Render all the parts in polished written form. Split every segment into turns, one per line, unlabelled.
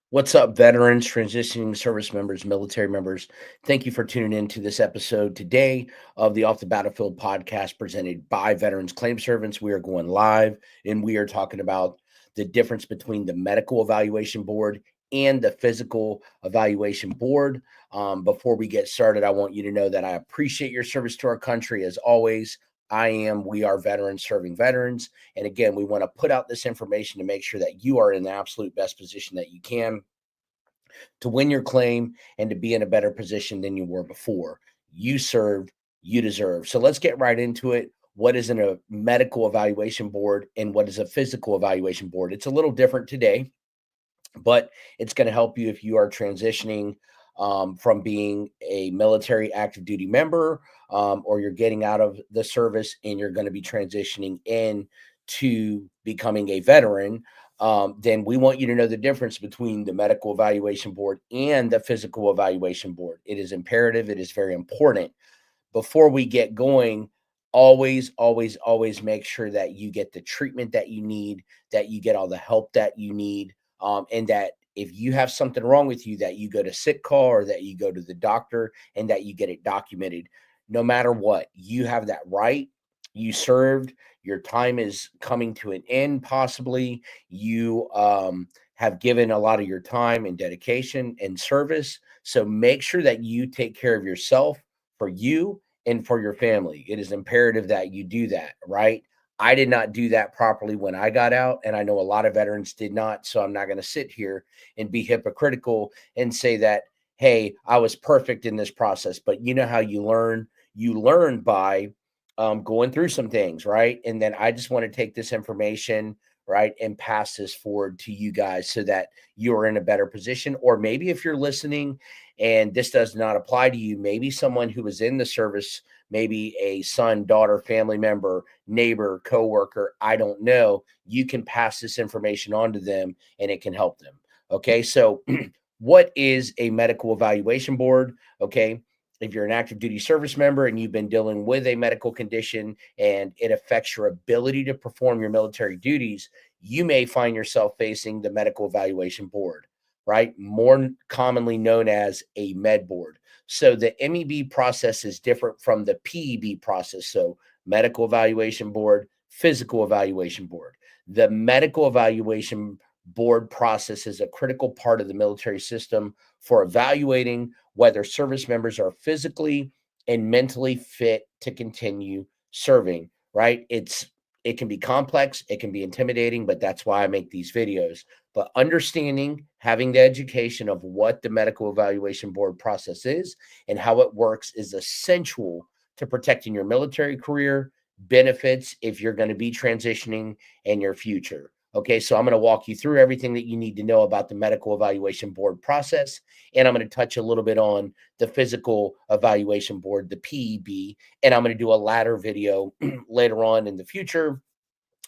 What's up, veterans, transitioning service members, military members? Thank you for tuning in to this episode today of the Off the Battlefield podcast presented by Veterans Claim Servants. We are going live and we are talking about the difference between the medical evaluation board and the physical evaluation board. Before we get started, I want you to know that I appreciate your service to our country as always. We are veterans serving veterans. And again, we want to put out this information to make sure that you are in the absolute best position that you can to win your claim and to be in a better position than you were before. You served, you deserve. So let's get right into it. What is a medical evaluation board and what is a physical evaluation board? It's a little different today, but it's going to help you if you are transitioning from being a military active duty member, or you're getting out of the service and you're going to be transitioning in to becoming a veteran. Then we want you to know the difference between the medical evaluation board and the physical evaluation board. It is imperative, it is very important. Before we get going, always make sure that you get the treatment that you need, that you get all the help that you need, and that if you have something wrong with you, that you go to sick call or that you go to the doctor and that you get it documented. No matter what, you have that right. You served. Your time is coming to an end. Possibly, you have given a lot of your time and dedication and service. So make sure that you take care of yourself for you and for your family. It is imperative that you do that, right? I did not do that properly when I got out, and I know a lot of veterans did not. So I'm not going to sit here and be hypocritical and say that, hey, I was perfect in this process. But you know how you learn? You learn by going through some things, right? And then I just want to take this information, right, and pass this forward to you guys so that you are in a better position. Or maybe if you're listening and this does not apply to you, maybe someone who was in the service, maybe a son, daughter, family member, neighbor, coworker, I don't know, you can pass this information on to them and it can help them. Okay. So, what is a medical evaluation board? Okay. If you're an active duty service member and you've been dealing with a medical condition and it affects your ability to perform your military duties, you may find yourself facing the medical evaluation board, right? More commonly known as a med board. So the MEB process is different from the PEB process. So medical evaluation board, physical evaluation board. The medical evaluation board process is a critical part of the military system for evaluating whether service members are physically and mentally fit to continue serving, right? It can be complex, it can be intimidating, but that's why I make these videos. But understanding, having the education of what the medical evaluation board process is and how it works is essential to protecting your military career, benefits if you're going to be transitioning, and your future. Okay, so I'm going to walk you through everything that you need to know about the medical evaluation board process. And I'm going to touch a little bit on the physical evaluation board, the PEB. And I'm going to do a latter video later on in the future,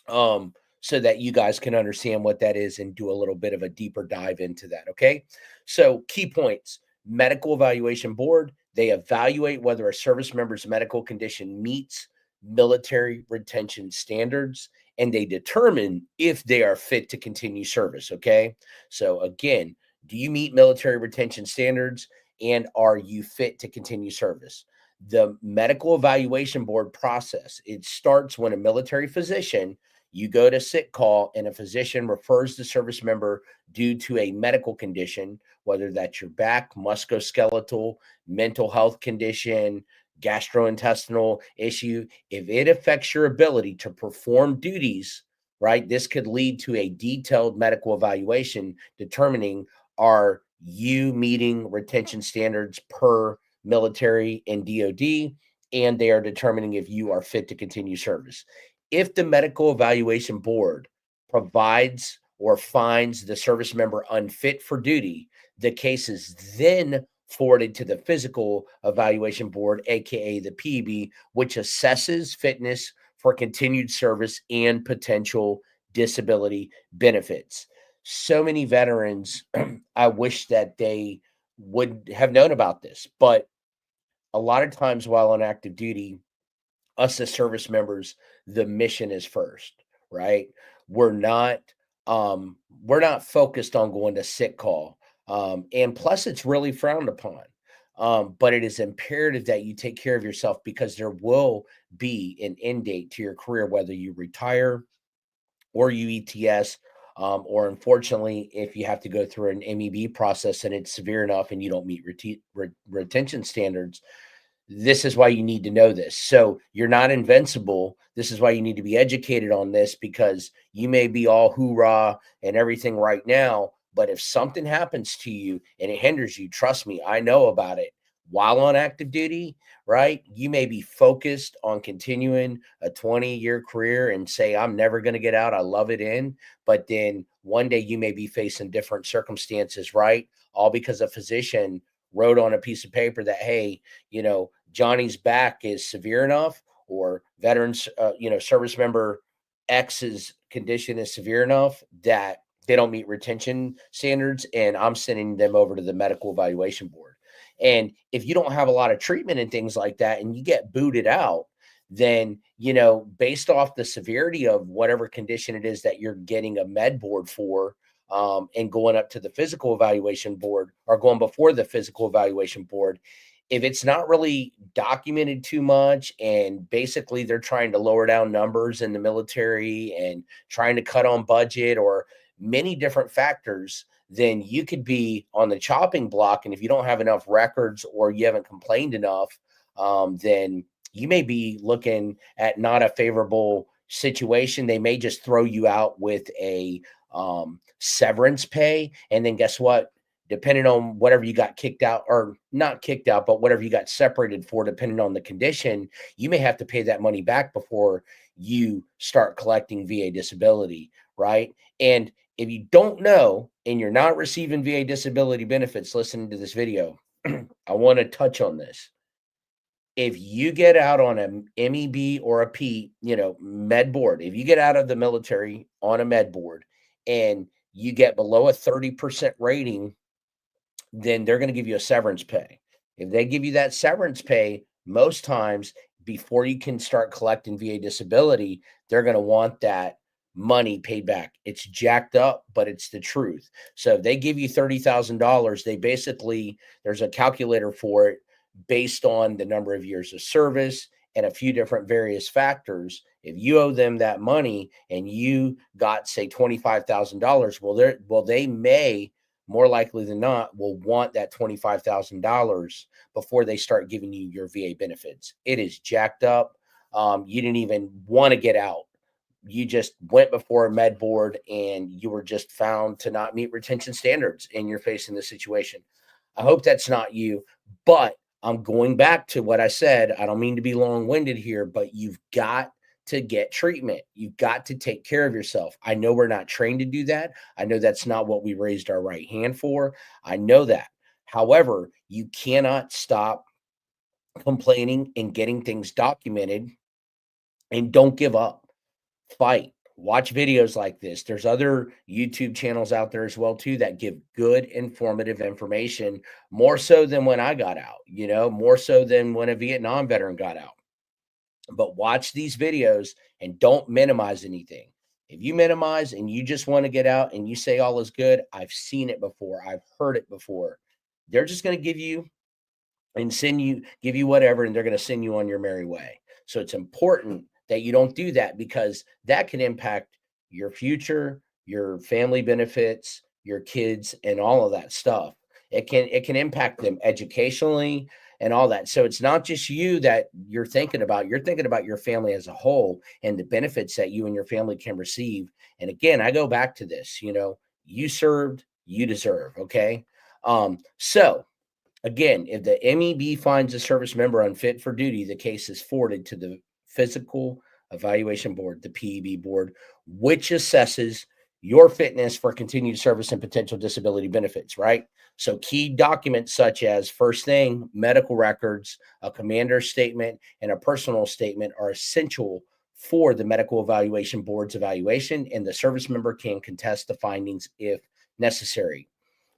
so that you guys can understand what that is and do a little bit of a deeper dive into that. Okay. So, key points: medical evaluation board, they evaluate whether a service member's medical condition meets military retention standards and they determine if they are fit to continue service. Okay. So, again, do you meet military retention standards and are you fit to continue service? The medical evaluation board process, it starts when a military physician, you go to sick call and a physician refers the service member due to a medical condition, whether that's your back, musculoskeletal, mental health condition, gastrointestinal issue. If it affects your ability to perform duties, right, this could lead to a detailed medical evaluation determining, are you meeting retention standards per military and DOD, and they are determining if you are fit to continue service. If the medical evaluation board provides or finds the service member unfit for duty, the case is then forwarded to the physical evaluation board, aka the PEB, which assesses fitness for continued service and potential disability benefits. So many veterans, I wish that they would have known about this, but a lot of times while on active duty, us as service members, the mission is first, right? We're not we're not focused on going to sick call. And plus, it's really frowned upon. But it is imperative that you take care of yourself because there will be an end date to your career, whether you retire or you ETS, or unfortunately, if you have to go through an MEB process and it's severe enough and you don't meet retention standards. This is why you need to know this. So you're not invincible. This is why you need to be educated on this, because you may be all hoorah and everything right now, but if something happens to you and it hinders you, trust me, I know about it. While on active duty, right? You may be focused on continuing a 20-year career and say, I'm never going to get out. I love it in. But then one day you may be facing different circumstances, right? All because a physician wrote on a piece of paper that, hey, Johnny's back is severe enough, or veterans, service member X's condition is severe enough that they don't meet retention standards, and I'm sending them over to the medical evaluation board. And if you don't have a lot of treatment and things like that, and you get booted out, then, based off the severity of whatever condition it is that you're getting a med board for, and going up to the physical evaluation board, or going before the physical evaluation board, if it's not really documented too much, and basically they're trying to lower down numbers in the military and trying to cut on budget or many different factors, then you could be on the chopping block. And if you don't have enough records or you haven't complained enough, then you may be looking at not a favorable situation. They may just throw you out with a severance pay. And then guess what? Depending on whatever you got kicked out, or not kicked out, but whatever you got separated for, depending on the condition, you may have to pay that money back before you start collecting VA disability, right? And if you don't know and you're not receiving VA disability benefits listening to this video, I want to touch on this. If you get out on a MEB or a P, med board, if you get out of the military on a med board and you get below a 30% rating, then they're going to give you a severance pay. If they give you that severance pay, most times before you can start collecting VA disability, they're going to want that money paid back. It's jacked up, but it's the truth. So if they give you $30,000, there's a calculator for it based on the number of years of service and a few different various factors. If you owe them that money and you got, say, $25,000, they may, more likely than not, will want that $25,000 before they start giving you your VA benefits. It is jacked up. You didn't even want to get out. You just went before a med board and you were just found to not meet retention standards, and you're facing this situation. I hope that's not you, but I'm going back to what I said. I don't mean to be long-winded here, but you've got to get treatment. You've got to take care of yourself. I know we're not trained to do that. I know that's not what we raised our right hand for. I know that. However, you cannot stop complaining and getting things documented, and don't give up. Fight. Watch videos like this. There's other YouTube channels out there as well too that give good informative information, more so than when I got out, more so than when a Vietnam veteran got out. But watch these videos and don't minimize anything. If you minimize and you just want to get out and you say all is good, I've seen it before. I've heard it before. They're just going to give you and give you whatever, and they're going to send you on your merry way. So it's important that you don't do that, because that can impact your future, your family benefits, your kids, and all of that stuff. It can impact them educationally and all that. So it's not just you that you're thinking about. You're thinking about your family as a whole and the benefits that you and your family can receive. And again, I go back to this, you served, you deserve. Okay. So again, if the MEB finds a service member unfit for duty, the case is forwarded to the Physical Evaluation Board, the PEB board, which assesses your fitness for continued service and potential disability benefits, right? So key documents such as, first thing, medical records, a commander's statement, and a personal statement are essential for the medical evaluation board's evaluation, and the service member can contest the findings if necessary.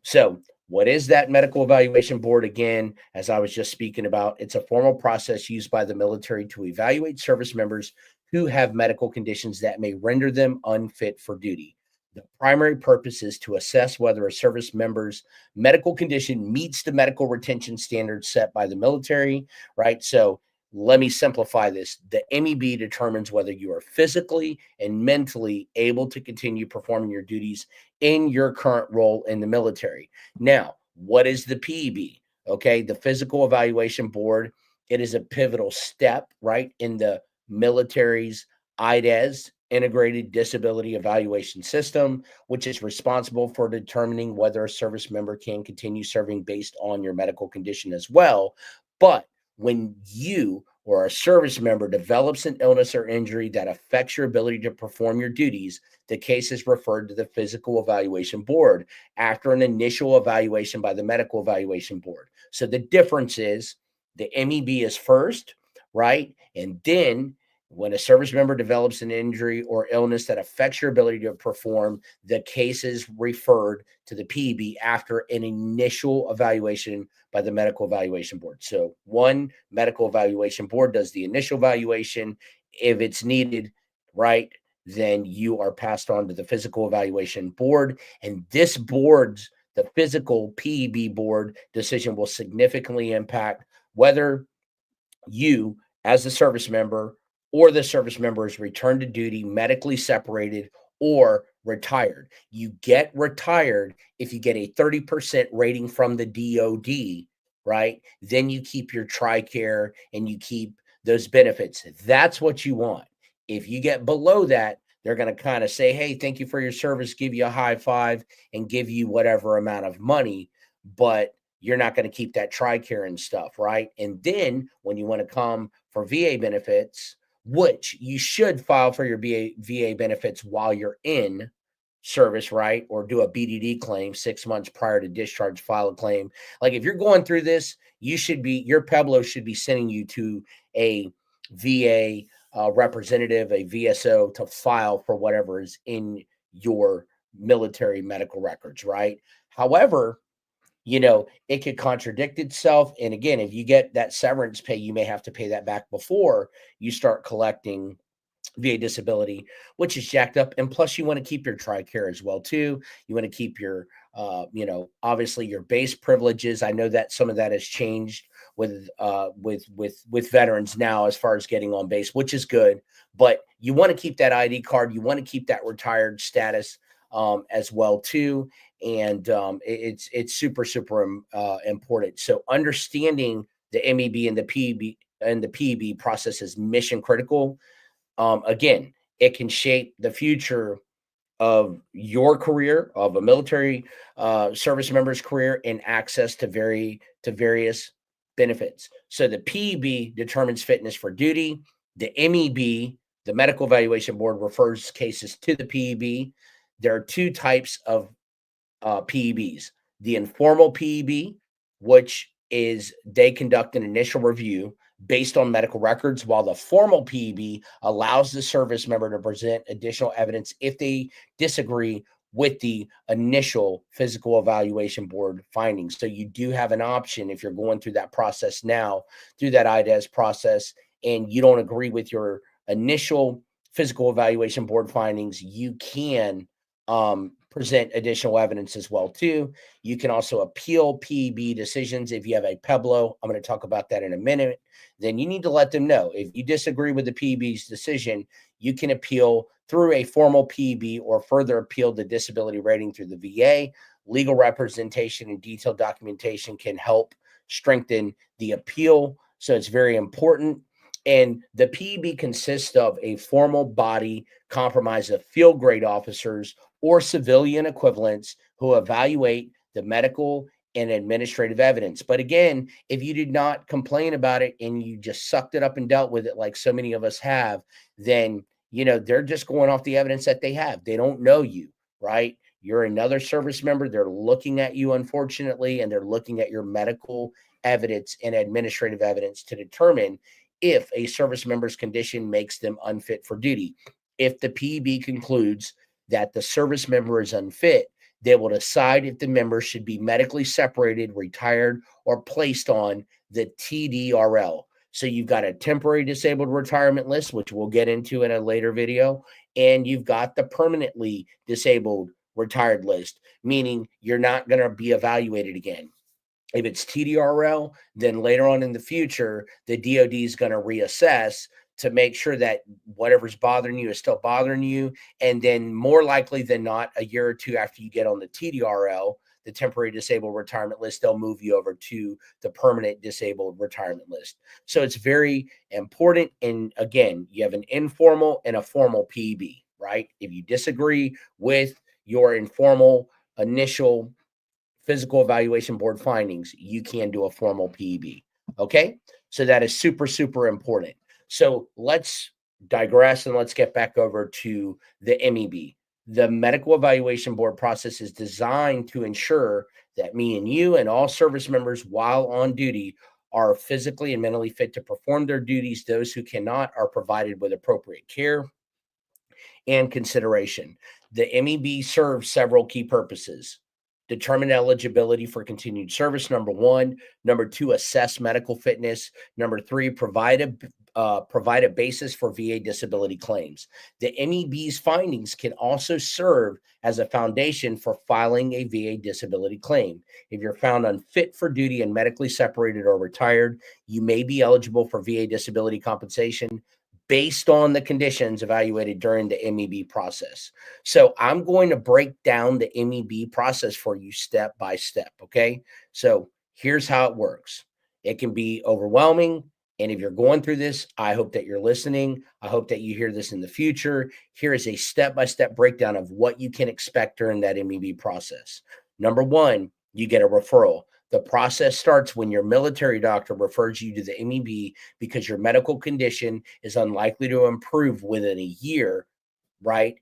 So what is that medical evaluation board? Again, as I was just speaking about, it's a formal process used by the military to evaluate service members who have medical conditions that may render them unfit for duty. The primary purpose is to assess whether a service member's medical condition meets the medical retention standards set by the military, right? So let me simplify this. The MEB determines whether you are physically and mentally able to continue performing your duties in your current role in the military. Now, what is the PEB? Okay, the Physical Evaluation Board. It is a pivotal step, right, in the military's IDES, Integrated Disability Evaluation System, which is responsible for determining whether a service member can continue serving based on your medical condition as well. But when you or a service member develops an illness or injury that affects your ability to perform your duties, the case is referred to the Physical Evaluation Board after an initial evaluation by the Medical Evaluation Board. So the difference is the MEB is first, right? And then when a service member develops an injury or illness that affects your ability to perform, the case is referred to the PEB after an initial evaluation by the Medical Evaluation Board. So one Medical Evaluation Board does the initial evaluation. If it's needed, right, then you are passed on to the Physical Evaluation Board. And this board's, the Physical PEB Board decision will significantly impact whether you, as a service member, or the service member is returned to duty, medically separated, or retired. You get retired if you get a 30% rating from the DOD, right? Then you keep your TRICARE and you keep those benefits. That's what you want. If you get below that, they're going to kind of say, hey, thank you for your service, give you a high five, and give you whatever amount of money. But you're not going to keep that TRICARE and stuff, right? And then when you want to come for VA benefits, which you should file for your VA benefits while you're in service, right? Or do a BDD claim 6 months prior to discharge, file a claim. Like if you're going through this, your Pueblo should be sending you to a VA representative, a VSO, to file for whatever is in your military medical records, right? However, it could contradict itself. And again, if you get that severance pay, you may have to pay that back before you start collecting VA disability, which is jacked up. And plus, you want to keep your TRICARE as well too. You want to keep your, obviously your base privileges. I know that some of that has changed with veterans now as far as getting on base, which is good. But you want to keep that ID card. You want to keep that retired status as well too. And it's super important. So understanding the MEB and the PEB process is mission critical. Again, it can shape the future of your career, of a military service member's career, and access to various benefits. So the PEB determines fitness for duty. The MEB, the Medical Evaluation Board, refers cases to the PEB. There are two types of PEBs. The informal PEB, which is they conduct an initial review based on medical records, while the formal PEB allows the service member to present additional evidence if they disagree with the initial Physical Evaluation Board findings. So you do have an option if you're going through that process now, through that IDES process, and you don't agree with your initial Physical Evaluation Board findings, you can present additional evidence as well too. You can also appeal PEB decisions if you have a PEBLO. I'm going to talk about that in a minute. Then you need to let them know if you disagree with the PEB's decision, you can appeal through a formal PEB or further appeal the disability rating through the VA. Legal representation and detailed documentation can help strengthen the appeal. So it's very important. And the PEB consists of a formal body comprised of field grade officers or civilian equivalents who evaluate the medical and administrative evidence. But again, if you did not complain about it and you just sucked it up and dealt with it like so many of us have, then they're just going off the evidence that they have. They don't know you, right? You're another service member. They're looking at you, unfortunately, and they're looking at your medical evidence and administrative evidence to determine if a service member's condition makes them unfit for duty. If the PEB concludes that the service member is unfit, they will decide if the member should be medically separated, retired, or placed on the TDRL. So you've got a temporary disabled retirement list, which we'll get into in a later video, and you've got the permanently disabled retired list, meaning you're not going to be evaluated again. If it's TDRL, then later on in the future, the DOD is going to reassess to make sure that whatever's bothering you is still bothering you. And then more likely than not, a year or two after you get on the TDRL, the temporary disabled retirement list, they'll move you over to the permanent disabled retirement list. So it's very important. And again, you have an informal and a formal PEB, right? If you disagree with your informal initial physical evaluation board findings, you can do a formal PEB. Okay. So that is super, super important. So let's digress and let's get back over to the MEB. The medical evaluation board process is designed to ensure that me and you and all service members while on duty are physically and mentally fit to perform their duties. Those who cannot are provided with appropriate care and consideration. The MEB serves several key purposes. Determine eligibility for continued service, number one. Number two, assess medical fitness. Number three, provide a basis for VA disability claims. The MEB's findings can also serve as a foundation for filing a VA disability claim. If you're found unfit for duty and medically separated or retired, you may be eligible for VA disability compensation based on the conditions evaluated during the MEB process. So I'm going to break down the MEB process for you step by step, okay? So here's how it works. It can be overwhelming, and if you're going through this, I hope that you're listening. I hope that you hear this in the future. Here is a step-by-step breakdown of what you can expect during that MEB process. Number one, you get a referral. The process starts when your military doctor refers you to the MEB because your medical condition is unlikely to improve within a year, right?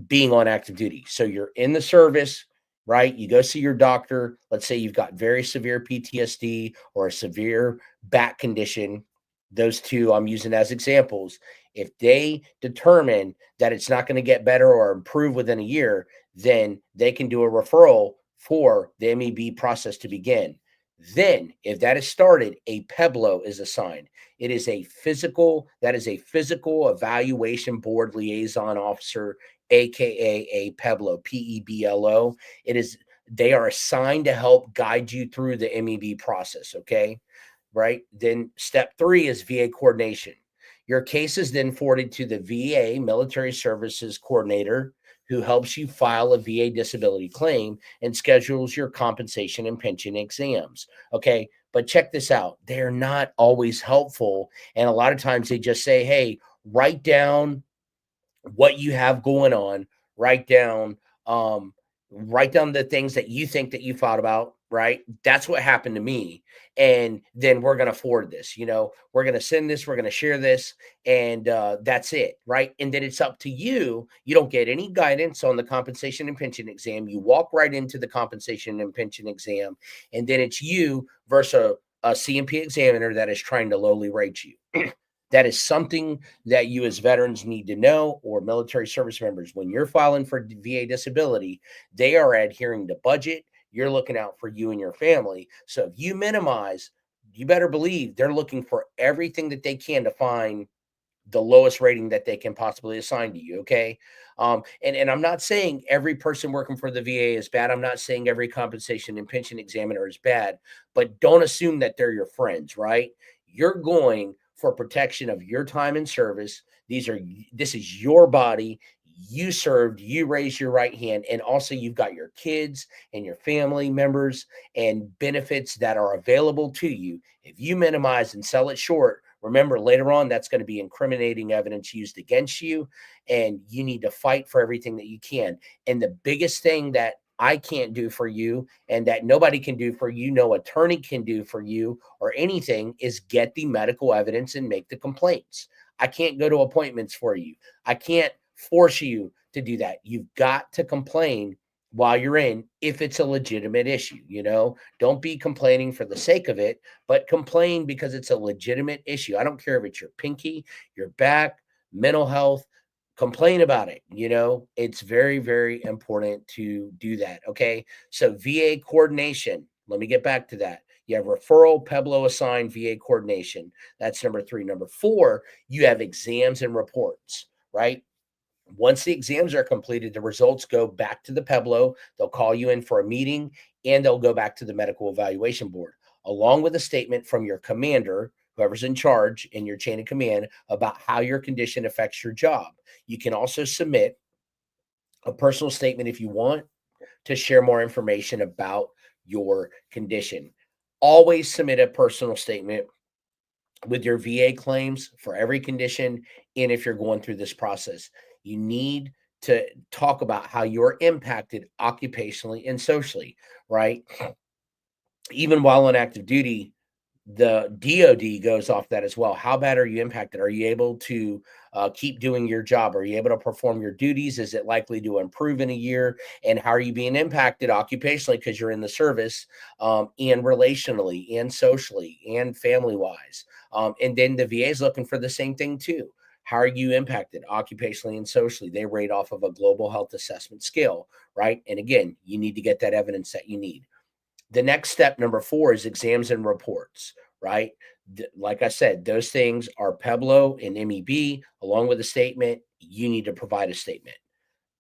Being on active duty. So you're in the service, right? You go see your doctor. Let's say you've got very severe PTSD or a severe back condition. Those two I'm using as examples. If they determine that it's not going to get better or improve within a year, then they can do a referral for the MEB process to begin. Then, if that is started, a PEBLO is assigned. It is a physical evaluation board liaison officer, aka a PEBLO, PEBLO. They are assigned to help guide you through the MEB process, okay? Right? Then step three is VA coordination. Your case is then forwarded to the VA Military Services Coordinator, who helps you file a VA disability claim and schedules your compensation and pension exams. Okay. But check this out. They're not always helpful. And a lot of times they just say, hey, write down what you have going on, write down um write down the things that you think that you thought about, right? That's what happened to me. And then we're going to forward this, we're going to send this, we're going to share this, and that's it, right? And then it's up to you. You don't get any guidance on the compensation and pension exam. You walk right into the compensation and pension exam, and then it's you versus a CMP examiner that is trying to lowly rate you. That is something that you as veterans need to know, or military service members. When you're filing for VA disability, they are adhering to budget. You're looking out for you and your family. So if you minimize, you better believe they're looking for everything that they can to find the lowest rating that they can possibly assign to you. Okay. And I'm not saying every person working for the VA is bad. I'm not saying every compensation and pension examiner is bad, but don't assume that they're your friends, right? You're going for protection of your time in service. This is your body. You served, you raised your right hand, and also you've got your kids and your family members and benefits that are available to you. If you minimize and sell it short, remember, later on, that's going to be incriminating evidence used against you, and you need to fight for everything that you can. And the biggest thing that I can't do for you and that nobody can do for you, no attorney can do for you or anything, is get the medical evidence and make the complaints. I can't go to appointments for you. I can't force you to do that. You've got to complain while you're in if it's a legitimate issue. Don't be complaining for the sake of it, but complain because it's a legitimate issue. I don't care if it's your pinky, your back, mental health. Complain about it. It's very, very important to do that. Okay. So VA coordination, let me get back to that. You have referral, PEBLO assigned, VA coordination. That's number three. Number four, you have exams and reports, right? Once the exams are completed, the results go back to the PEBLO. They'll call you in for a meeting, and they'll go back to the medical evaluation board, along with a statement from your commander, whoever's in charge in your chain of command, about how your condition affects your job. You can also submit a personal statement if you want to share more information about your condition. Always submit a personal statement with your VA claims for every condition. And if you're going through this process, you need to talk about how you're impacted occupationally and socially, right? Even while on active duty, the DOD goes off that as well. How bad are you impacted? Are you able to keep doing your job? Are you able to perform your duties? Is it likely to improve in a year? And how are you being impacted occupationally because you're in the service, and relationally and socially and family wise? And then the VA is looking for the same thing too. How are you impacted occupationally and socially? They rate off of a global health assessment scale, right? And again, you need to get that evidence that you need. The next step, number 4, is exams and reports, right? Like I said, those things are PEBLO and MEB, along with a statement. You need to provide a statement.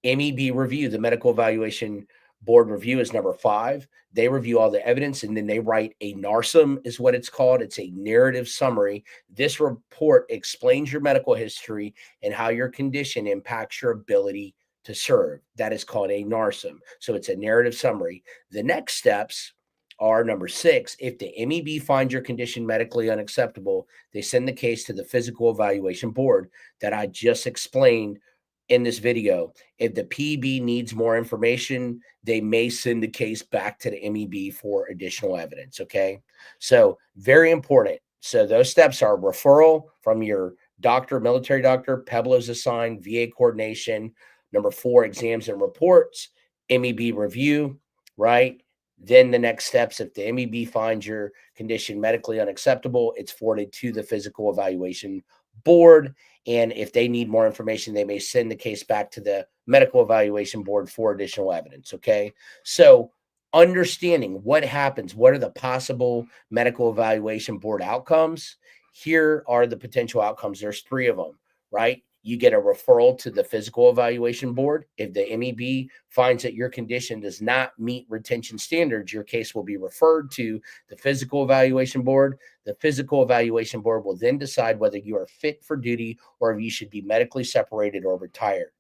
MEB review, the medical evaluation board review, is number 5. They review all the evidence, and then they write a NARSUM, is what it's called. It's a narrative summary. This report explains your medical history and how your condition impacts your ability to serve. That is called a NARSUM. So it's a narrative summary. The next steps are number 6. If the MEB finds your condition medically unacceptable, they send the case to the physical evaluation board that I just explained in this video. If the PEB needs more information, they may send the case back to the MEB for additional evidence. Okay. So, very important. So, those steps are referral from your doctor, military doctor, PEBLO's assigned, VA coordination. Number 4, exams and reports, MEB review, right? Then the next steps, if the MEB finds your condition medically unacceptable, it's forwarded to the physical evaluation board. And if they need more information, they may send the case back to the medical evaluation board for additional evidence. Okay. So, understanding what happens, what are the possible medical evaluation board outcomes? Here are the potential outcomes. There's 3 of them, right? You get a referral to the physical evaluation board. If the MEB finds that your condition does not meet retention standards, your case will be referred to the physical evaluation board. The physical evaluation board will then decide whether you are fit for duty or if you should be medically separated or retired.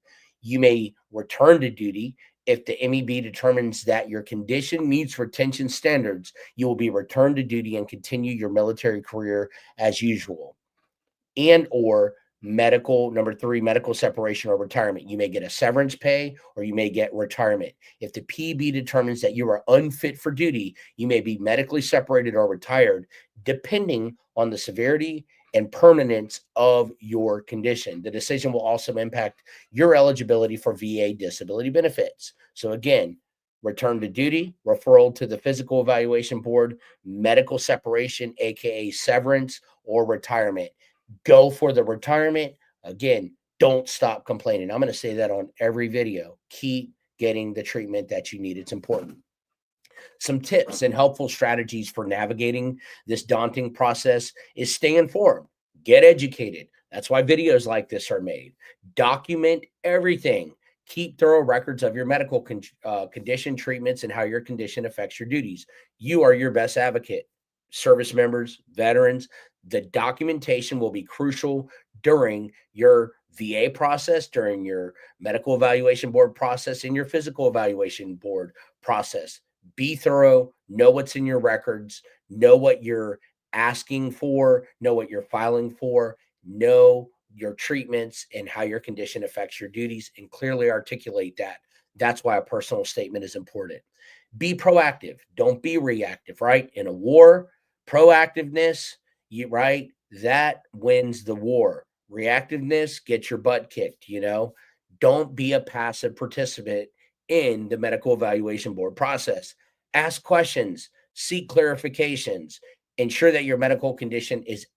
You may return to duty. If the MEB determines that your condition meets retention standards, you will be returned to duty and continue your military career as usual. And or number 3, medical separation or retirement. You may get a severance pay or you may get retirement. If the PEB determines that you are unfit for duty, you may be medically separated or retired, depending on the severity and permanence of your condition. The decision will also impact your eligibility for VA disability benefits. So again, return to duty, referral to the physical evaluation board, medical separation, aka severance, or retirement. Go for the retirement. Again, don't stop complaining. I'm going to say that on every video. Keep getting the treatment that you need. It's important. Some tips and helpful strategies for navigating this daunting process is stay informed, get educated. That's why videos like this are made. Document everything. Keep thorough records of your medical condition, treatments, and how your condition affects your duties. You are your best advocate. Service members, veterans, the documentation will be crucial during your VA process, during your medical evaluation board process, and your physical evaluation board process. Be thorough, know what's in your records, know what you're asking for, know what you're filing for, know your treatments and how your condition affects your duties, and clearly articulate that. That's why a personal statement is important. Be proactive, don't be reactive, right? In a war, proactiveness, right? That wins the war. Reactiveness gets your butt kicked. Don't be a passive participant in the medical evaluation board process. Ask questions, seek clarifications, ensure that your medical condition is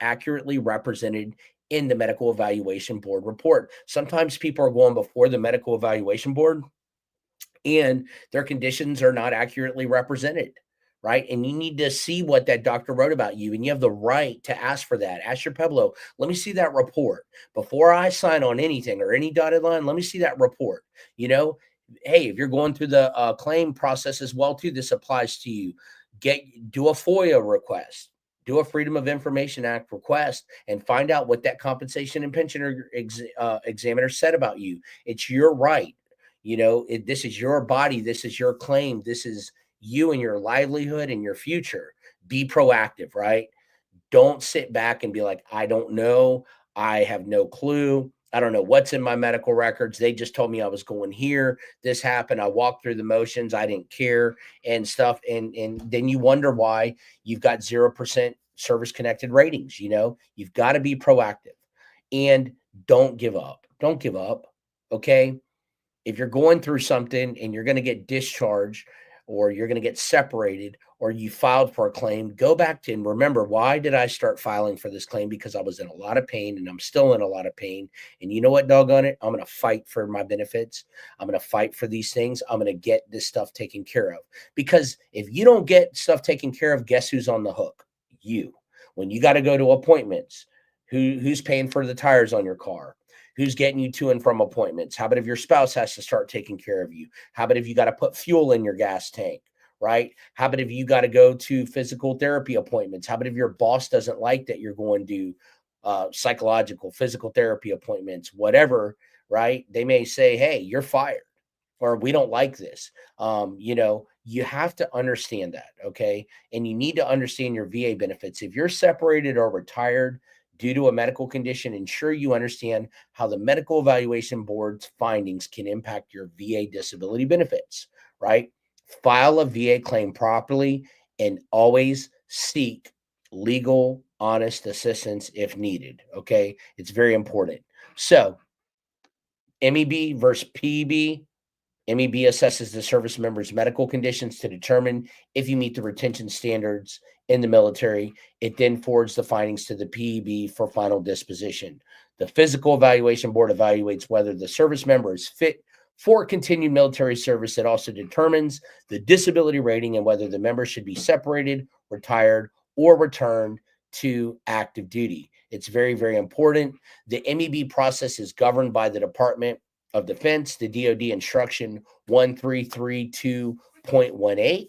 accurately represented in the medical evaluation board report. Sometimes people are going before the medical evaluation board and their conditions are not accurately represented, right? And you need to see what that doctor wrote about you, and you have the right to ask for that. Ask your Pueblo, let me see that report before I sign on anything or any dotted line. Let me see that report. You know, hey, if you're going through the claim process as well too, this applies to you. Do a FOIA request, do a Freedom of Information Act request, and find out what that compensation and pension examiner said about you. It's your right. You know, this is your body, this is your claim, this is you and your livelihood and your future. Be proactive, right? Don't sit back and be like, I don't know. I have no clue. I don't know what's in my medical records. They just told me I was going here. This happened. I walked through the motions. I didn't care and stuff. And then you wonder why you've got 0% service connected ratings. You know, you've got to be proactive and don't give up. Don't give up. Okay. If you're going through something and you're going to get discharged or you're going to get separated or you filed for a claim, go back to and remember, why did I start filing for this claim? Because I was in a lot of pain and I'm still in a lot of pain. And you know what, doggone it? I'm going to fight for my benefits. I'm going to fight for these things. I'm going to get this stuff taken care of. Because if you don't get stuff taken care of, guess who's on the hook? You. When you got to go to appointments, who's paying for the tires on your car? Who's getting you to and from appointments? How about if your spouse has to start taking care of you? How about if you got to put fuel in your gas tank, right? How about if you got to go to physical therapy appointments? How about if your boss doesn't like that you're going to psychological, physical therapy appointments, whatever, right? They may say, hey, you're fired, or we don't like this. You know, you have to understand that, okay? And you need to understand your VA benefits. If you're separated or retired due to a medical condition, ensure you understand how the medical evaluation board's findings can impact your VA disability benefits, right? File a VA claim properly and always seek legal, honest assistance if needed, okay? It's very important. So, MEB versus PEB. MEB assesses the service member's medical conditions to determine if you meet the retention standards in the military. It then forwards the findings to the PEB for final disposition. The Physical Evaluation Board evaluates whether the service member is fit for continued military service. It also determines the disability rating and whether the member should be separated, retired, or returned to active duty. It's very, very important. The MEB process is governed by the Department of Defense, the DoD instruction 1332.18.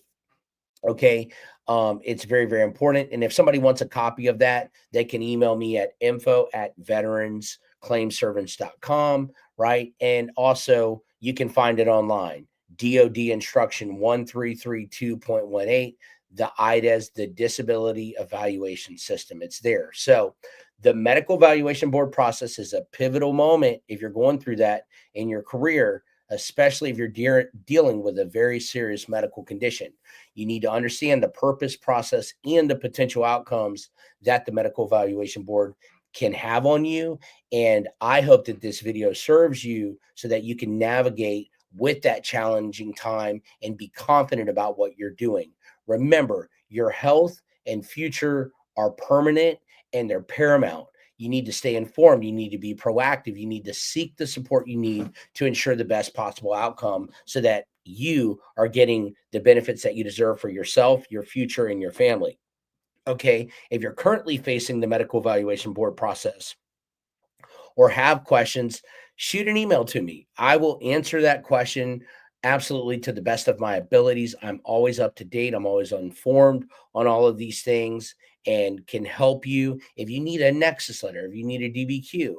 Okay. It's very, very important. And if somebody wants a copy of that, they can email me at info@veteransclaimservants.com, right? And also you can find it online. DoD instruction 1332.18, the IDES, the Disability Evaluation System. It's there. So the medical evaluation board process is a pivotal moment if you're going through that in your career, especially if you're dealing with a very serious medical condition. You need to understand the purpose, process, and the potential outcomes that the medical evaluation board can have on you. And I hope that this video serves you so that you can navigate with that challenging time and be confident about what you're doing. Remember, your health and future are permanent and they're paramount. You need to stay informed. You need to be proactive. You need to seek the support you need to ensure the best possible outcome so that you are getting the benefits that you deserve for yourself, your future, and your family. Okay. If you're currently facing the medical evaluation board process or have questions, shoot an email to me. I will answer that question absolutely to the best of my abilities. I'm always up to date. I'm always informed on all of these things and can help you. If you need a nexus letter, if you need a DBQ,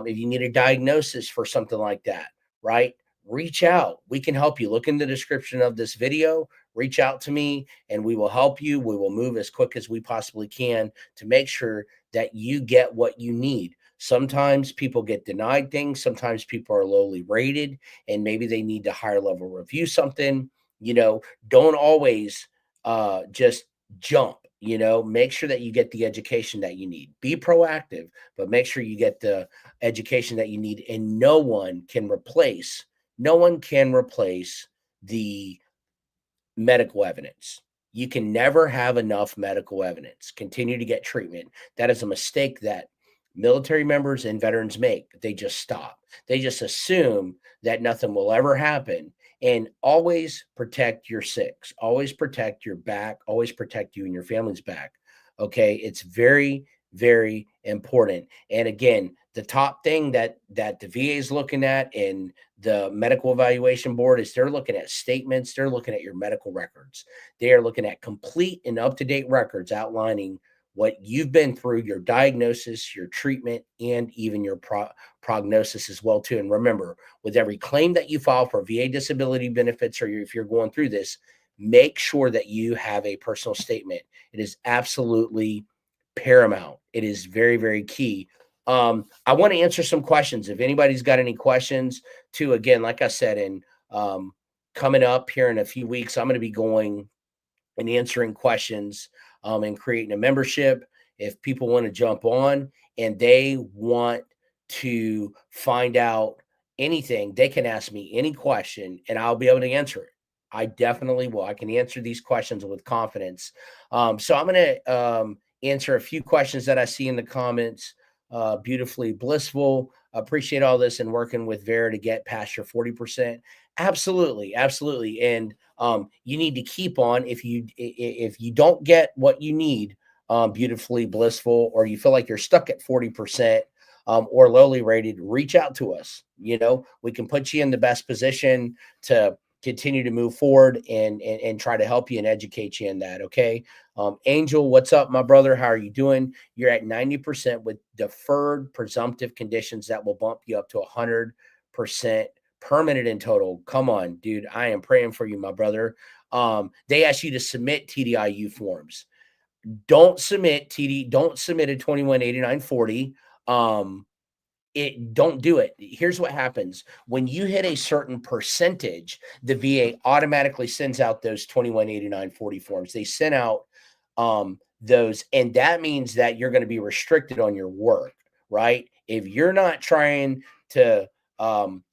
if you need a diagnosis for something like that, right? Reach out. We can help you. Look in the description of this video, reach out to me, and we will help you. We will move as quick as we possibly can to make sure that you get what you need. Sometimes people get denied things. Sometimes people are lowly rated and maybe they need to higher level review something. You know, don't always just jump. You know, make sure that you get the education that you need. Be proactive, but make sure you get the education that you need. And no one can replace the medical evidence. You can never have enough medical evidence. Continue to get treatment. That is a mistake that military members and veterans make. They just stop. They just assume that nothing will ever happen. And always protect your six, always protect your back, always protect you and your family's back. Okay. It's very, very important. And again, the top thing that the VA is looking at and the medical evaluation board is they're looking at statements, they're looking at your medical records. They are looking at complete and up-to-date records outlining what you've been through, your diagnosis, your treatment, and even your prognosis as well too. And remember, with every claim that you file for VA disability benefits, or if you're going through this, make sure that you have a personal statement. It is absolutely paramount. It is very, very key. I want to answer some questions. If anybody's got any questions, too, again, like I said, and coming up here in a few weeks, I'm going to be going and answering questions and creating a membership. If people want to jump on and they want to find out anything, they can ask me any question and I'll be able to answer it. I definitely will. I can answer these questions with confidence. So I'm going to answer a few questions that I see in the comments. Beautifully blissful. Appreciate all this and working with Vera to get past your 40%. Absolutely, absolutely. And you need to keep on. If you don't get what you need, beautifully blissful, or you feel like you're stuck at 40%, or lowly rated, reach out to us. We can put you in the best position to continue to move forward and try to help you and educate you in that. Okay. Angel, what's up, my brother? How are you doing? You're at 90% with deferred presumptive conditions that will bump you up to 100% permanent in total. Come on, dude. I am praying for you, my brother. They ask you to submit TDIU forms. Don't submit don't submit a 218940. Don't do it. Here's what happens. When you hit a certain percentage, the VA automatically sends out those 218940 forms. They send out those, and that means that you're going to be restricted on your work, right? If you're not trying to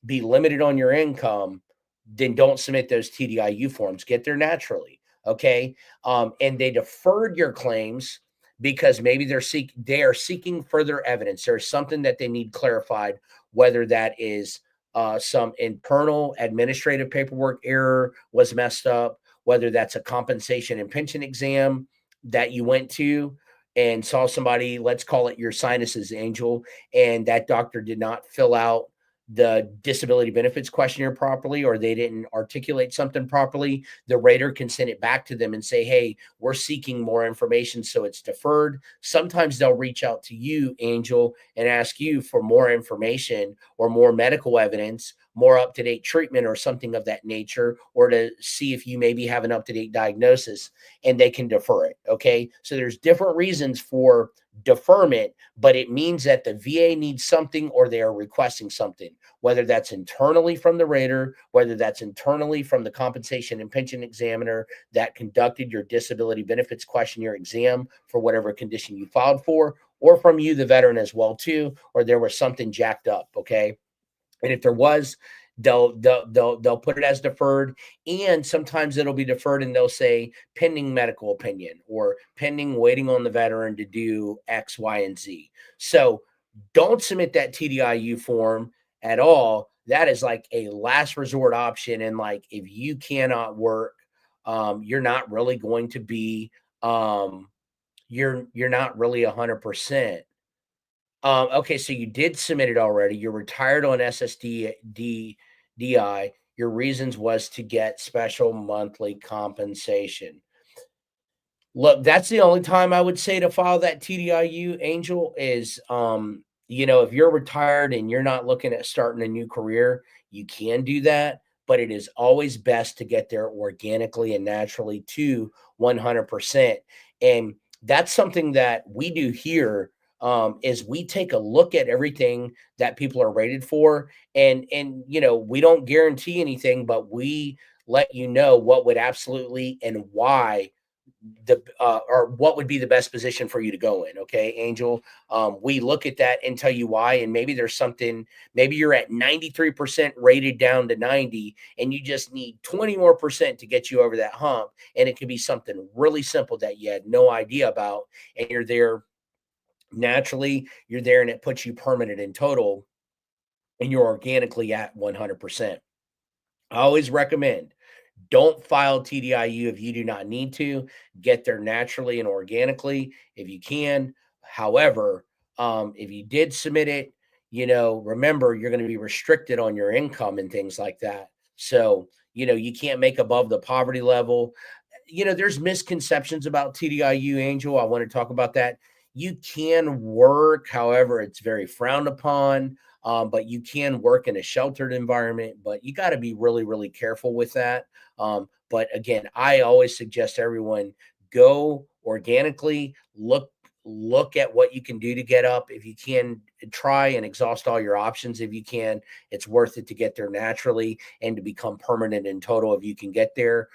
be limited on your income, then don't submit those TDIU forms. Get there naturally. Okay. And they deferred your claims because maybe they are seeking further evidence. There's something that they need clarified, whether that is some internal administrative paperwork error was messed up, whether that's a compensation and pension exam that you went to and saw somebody, let's call it your sinuses, Angel, and that doctor did not fill out the disability benefits questionnaire properly, or they didn't articulate something properly. The rater can send it back to them and say, hey, we're seeking more information, so it's deferred. Sometimes they'll reach out to you, Angel, and ask you for more information or more medical evidence, more up-to-date treatment or something of that nature, or to see if you maybe have an up-to-date diagnosis, and they can defer it. Okay. So there's different reasons for deferment, but it means that the VA needs something or they are requesting something, whether that's internally from the rater, whether that's internally from the compensation and pension examiner that conducted your disability benefits questionnaire exam for whatever condition you filed for, or from you, the veteran, as well too, or there was something jacked up. Okay. And if there was, they'll put it as deferred, and sometimes it'll be deferred and they'll say pending medical opinion or pending waiting on the veteran to do X, Y, and Z. So don't submit that TDIU form at all. That is like a last resort option. And like if you cannot work, you're not really going to be you're not really 100%. Okay, so you did submit it already. You're retired on SSDI. Your reasons was to get special monthly compensation. Look, that's the only time I would say to file that TDIU, Angel, is if you're retired and you're not looking at starting a new career, you can do that, but it is always best to get there organically and naturally to 100%. And that's something that we do here, is we take a look at everything that people are rated for, and we don't guarantee anything, but we let you know what would absolutely and why or what would be the best position for you to go in. Okay, Angel. We look at that and tell you why, and maybe there's something. Maybe you're at 93% rated down to 90, and you just need 20 more percent to get you over that hump. And it could be something really simple that you had no idea about, and you're there naturally. You're there, and it puts you permanent in total, and you're organically at 100%. I always recommend, don't file TDIU if you do not need to. Get there naturally and organically if you can. However, if you did submit it, remember you're going to be restricted on your income and things like that. So, you can't make above the poverty level. There's misconceptions about TDIU, Angel. I want to talk about that. You can work, however, it's very frowned upon. But you can work in a sheltered environment, but you got to be really, really careful with that. But again, I always suggest everyone go organically, look at what you can do to get up. If you can, try and exhaust all your options. If you can, it's worth it to get there naturally and to become permanent and total if you can get there.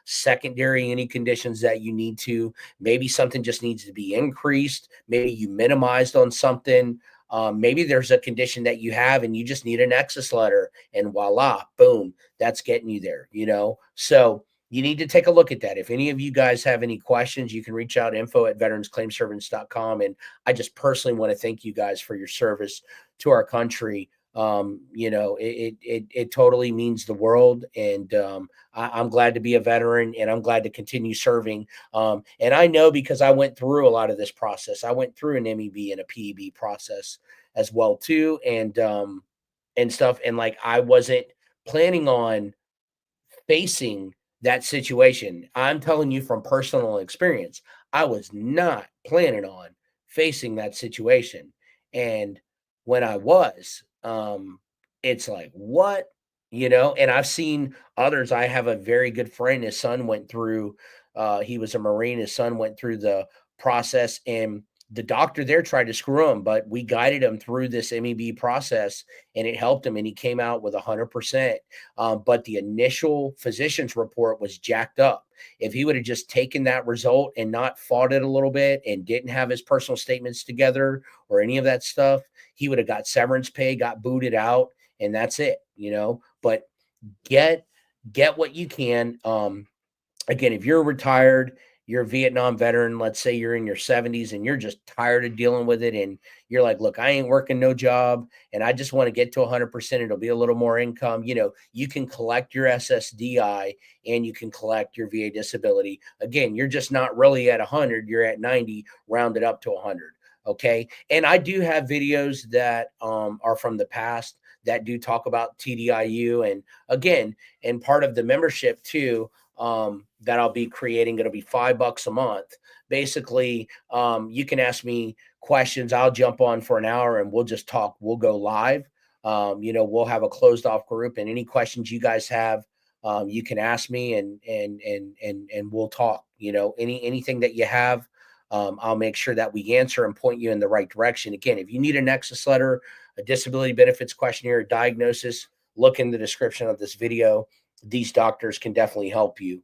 Secondary, any conditions that you need to, maybe something just needs to be increased, maybe you minimized on something. Maybe there's a condition that you have and you just need an excess letter, and voila, boom, that's getting you there. So you need to take a look at that. If any of you guys have any questions, you can reach out, info@veteransclaimservice.com. And I just personally want to thank you guys for your service to our country. It totally means the world. And I'm glad to be a veteran, and I'm glad to continue serving. And I know, because I went through a lot of this process. I went through an MEB and a PEB process as well too, and stuff. And like, I wasn't planning on facing that situation. I'm telling you from personal experience, I was not planning on facing that situation. And when I was, it's like, what? And I've seen others. I have a very good friend, his son went through, he was a Marine, his son went through the process, and the doctor there tried to screw him, but we guided him through this MEB process, and it helped him, and he came out with 100%. But the initial physician's report was jacked up. If he would have just taken that result and not fought it a little bit and didn't have his personal statements together or any of that stuff, he would have got severance pay, got booted out, and that's it. But get what you can. Again, if you're retired, you're a Vietnam veteran, let's say you're in your 70s and you're just tired of dealing with it, and you're like, look, I ain't working no job and I just want to get to 100%. It'll be a little more income. You can collect your SSDI and you can collect your VA disability. Again, you're just not really at 100, you're at 90, rounded up to 100. Okay. And I do have videos that are from the past that do talk about TDIU. And again, and part of the membership too, that I'll be creating. It'll be $5 a month. Basically, you can ask me questions. I'll jump on for an hour and we'll just talk. We'll go live. We'll have a closed off group, and any questions you guys have, you can ask me, and we'll talk. Anything that you have, I'll make sure that we answer and point you in the right direction. Again, if you need a nexus letter, a disability benefits questionnaire, a diagnosis, look in the description of this video. These doctors can definitely help you.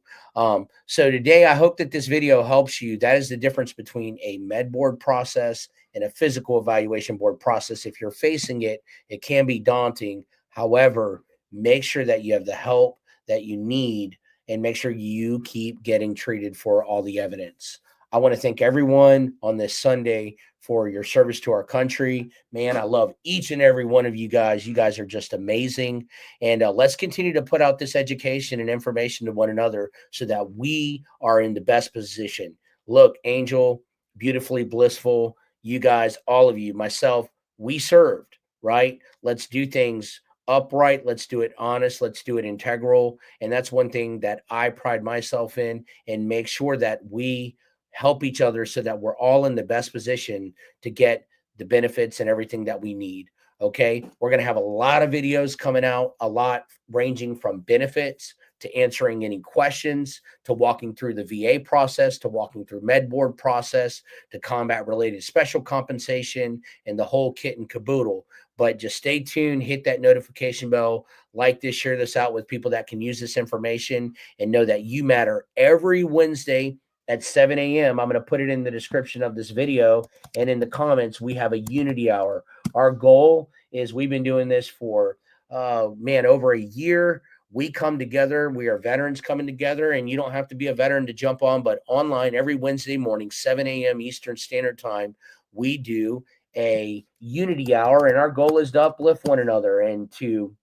So today, I hope that this video helps you. That is the difference between a med board process and a physical evaluation board process. If you're facing it, it can be daunting. However, make sure that you have the help that you need, and make sure you keep getting treated for all the evidence. I want to thank everyone on this Sunday for your service to our country. Man, I love each and every one of you guys. You guys are just amazing. And let's continue to put out this education and information to one another so that we are in the best position. Look, Angel, beautifully blissful, you guys, all of you, myself, we served, right? Let's do things upright. Let's do it honest. Let's do it integral. And that's one thing that I pride myself in, and make sure that we help each other so that we're all in the best position to get the benefits and everything that we need. Okay. We're going to have a lot of videos coming out, a lot ranging from benefits to answering any questions, to walking through the VA process, to walking through med board process, to combat related special compensation, and the whole kit and caboodle. But just stay tuned, hit that notification bell, like this, share this out with people that can use this information, and know that you matter. Every Wednesday at 7 a.m. I'm going to put it in the description of this video and in the comments. We have a unity hour. Our goal is, we've been doing this for, over a year. We come together. We are veterans coming together, and you don't have to be a veteran to jump on, but online every Wednesday morning, 7 a.m. Eastern Standard Time, we do a unity hour, and our goal is to uplift one another and to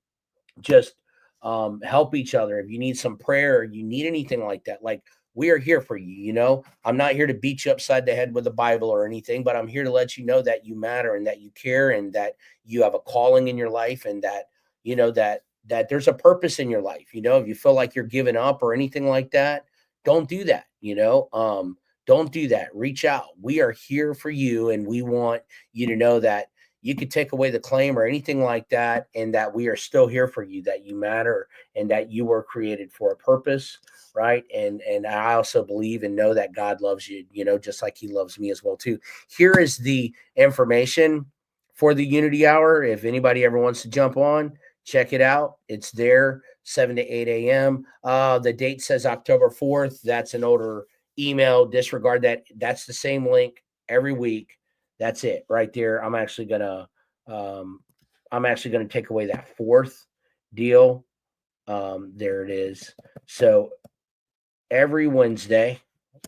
just help each other. If you need some prayer, you need anything like that, like, we are here for you. I'm not here to beat you upside the head with the Bible or anything, but I'm here to let you know that you matter and that you care and that you have a calling in your life, and that, that there's a purpose in your life. If you feel like you're giving up or anything like that, don't do that. Don't do that. Reach out. We are here for you, and we want you to know that you could take away the claim or anything like that, and that we are still here for you, that you matter, and that you were created for a purpose, right? And I also believe and know that God loves you, just like he loves me as well too. Here is the information for the Unity Hour. If anybody ever wants to jump on, check it out. It's there, 7 to 8 a.m. The date says October 4th. That's an older email. Disregard that. That's the same link every week. That's it right there. I'm actually gonna take away that fourth deal. There it is. So every Wednesdays,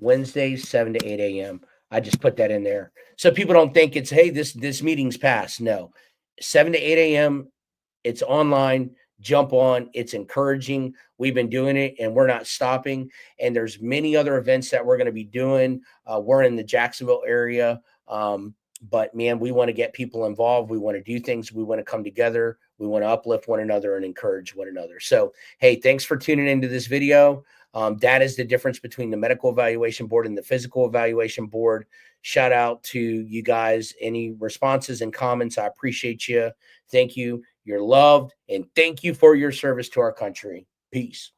7 to 8 a.m. I just put that in there so people don't think it's, hey, this meeting's passed. No, 7 to 8 a.m. It's online. Jump on. It's encouraging. We've been doing it and we're not stopping. And there's many other events that we're going to be doing. We're in the Jacksonville area. But man, we want to get people involved. We want to do things. We want to come together. We want to uplift one another and encourage one another. So, hey, thanks for tuning into this video. That is the difference between the medical evaluation board and the physical evaluation board. Shout out to you guys. Any responses and comments, I appreciate you. Thank you. You're loved. And thank you for your service to our country. Peace.